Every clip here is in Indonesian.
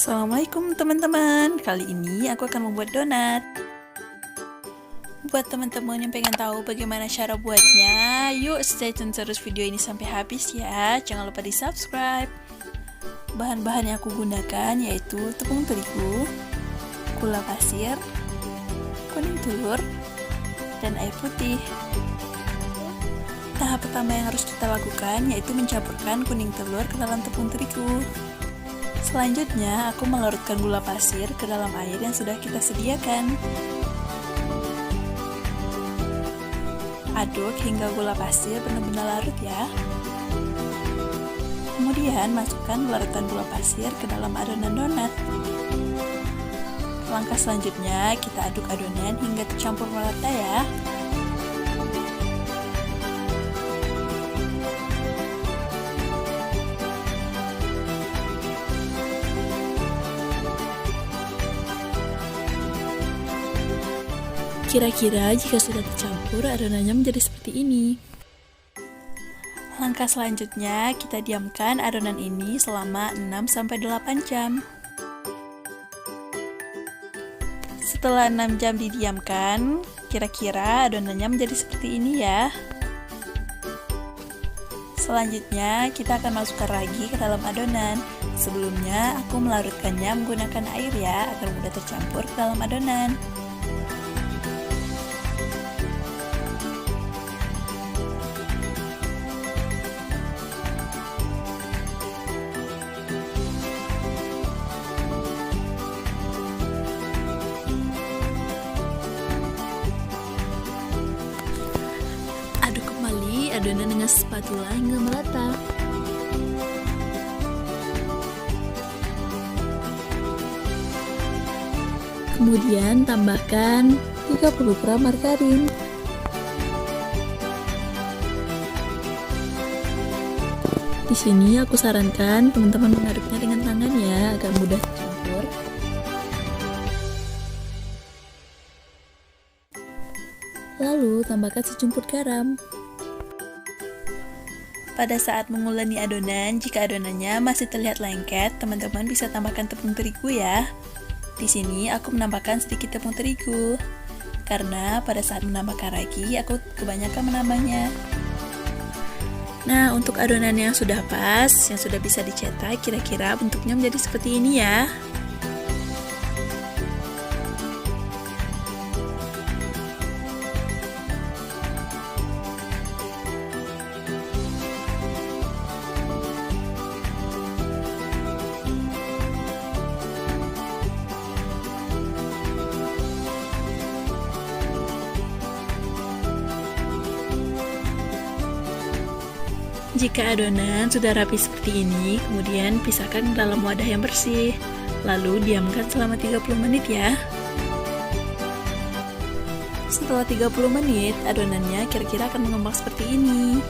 Assalamualaikum teman-teman. Kali ini aku akan membuat donat. Buat teman-teman yang pengen tahu bagaimana cara buatnya, yuk stay tune terus video ini sampai habis ya. Jangan lupa di subscribe. Bahan-bahan yang aku gunakan yaitu tepung terigu, gula pasir, kuning telur, dan air putih. Tahap pertama yang harus kita lakukan yaitu mencampurkan kuning telur ke dalam tepung terigu. Selanjutnya, aku melarutkan gula pasir ke dalam air yang sudah kita sediakan. Aduk hingga gula pasir benar-benar larut ya. Kemudian, masukkan larutan gula pasir ke dalam adonan donat. Langkah selanjutnya, kita aduk adonan hingga tercampur merata ya. Kira-kira jika sudah tercampur, adonannya menjadi seperti ini. Langkah selanjutnya, kita diamkan adonan ini selama 6-8 jam. Setelah 6 jam didiamkan, kira-kira adonannya menjadi seperti ini ya. Selanjutnya, kita akan masukkan ragi ke dalam adonan. Sebelumnya, aku melarutkannya menggunakan air ya, agar mudah tercampur ke dalam adonan. Aduk kembali adonan dengan spatula hingga merata. Kemudian tambahkan 30 gram margarin. Di sini aku sarankan teman-teman mengaduknya dengan tangan ya, agar mudah tercampur. Lalu tambahkan sejumput garam. Pada saat menguleni adonan, jika adonannya masih terlihat lengket, teman-teman bisa tambahkan tepung terigu ya. Di sini aku menambahkan sedikit tepung terigu, karena pada saat menambahkan ragi, aku kebanyakan menambahnya. Nah, untuk adonan yang sudah pas, yang sudah bisa dicetak, kira-kira bentuknya menjadi seperti ini ya. Jika adonan sudah rapi seperti ini, kemudian pisahkan ke dalam wadah yang bersih. Lalu diamkan selama 30 menit ya. Setelah 30 menit, adonannya kira-kira akan mengembang seperti ini.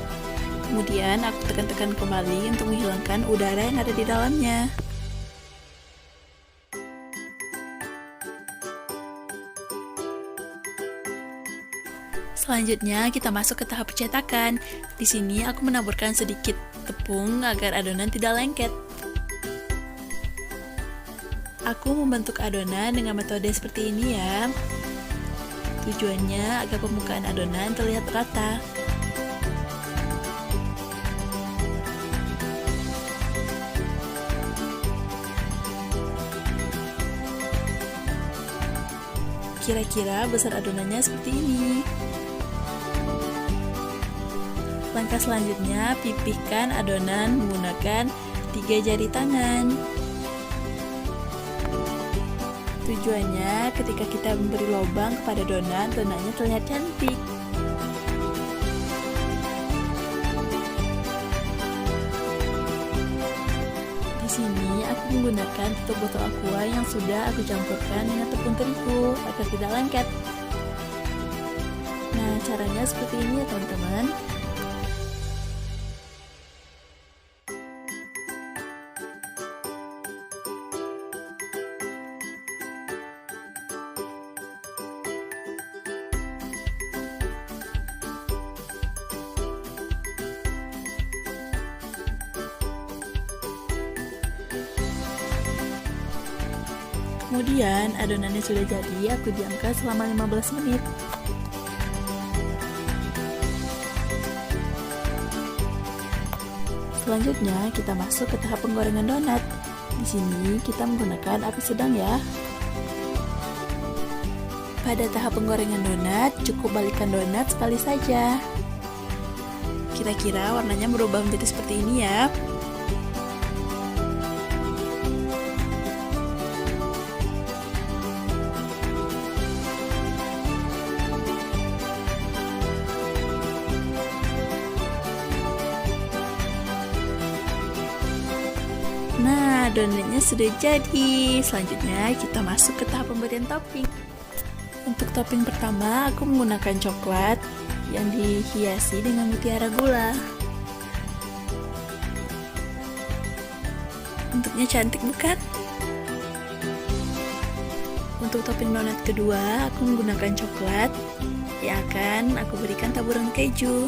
Kemudian aku tekan-tekan kembali untuk menghilangkan udara yang ada di dalamnya. Selanjutnya kita masuk ke tahap pencetakan. Di sini aku menaburkan sedikit tepung agar adonan tidak lengket. Aku membentuk adonan dengan metode seperti ini ya. Tujuannya agar permukaan adonan terlihat rata. Kira-kira besar adonannya seperti ini. Langkah selanjutnya, pipihkan adonan menggunakan 3 jari tangan. Tujuannya ketika kita memberi lubang kepada donat, donatnya terlihat cantik. Di sini aku menggunakan tutup botol aqua yang sudah aku campurkan dengan tepung terigu agar tidak lengket. Nah, caranya seperti ini ya teman-teman. Kemudian adonannya sudah jadi, aku diamkan selama 15 menit. Selanjutnya kita masuk ke tahap penggorengan donat. Di sini kita menggunakan api sedang ya. Pada tahap penggorengan donat, cukup balikkan donat sekali saja. Kira-kira warnanya berubah menjadi seperti ini ya. Nah, donatnya sudah jadi. Selanjutnya kita masuk ke tahap pemberian topping. Untuk topping pertama, aku menggunakan coklat yang dihiasi dengan mutiara gula. Bentuknya cantik bukan? Untuk topping donat kedua, aku menggunakan coklat yang akan aku berikan taburan keju.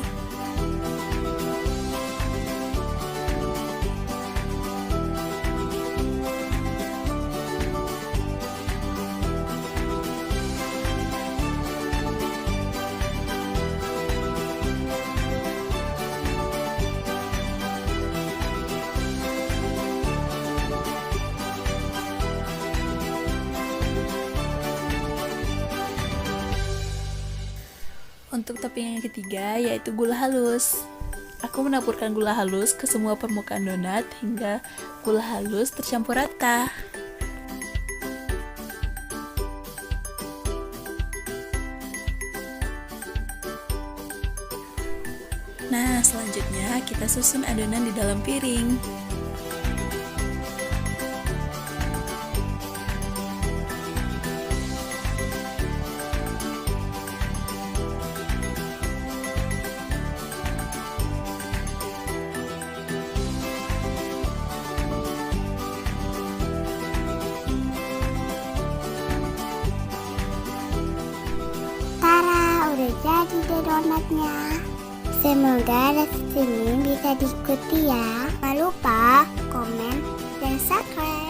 Untuk topping yang ketiga yaitu gula halus. Aku menaburkan gula halus ke semua permukaan donat hingga gula halus tercampur rata. Nah, selanjutnya kita susun adonan di dalam piring. Udah jadi deh donatnya. Semoga resipi ini bisa diikuti ya. Jangan lupa komen dan subscribe.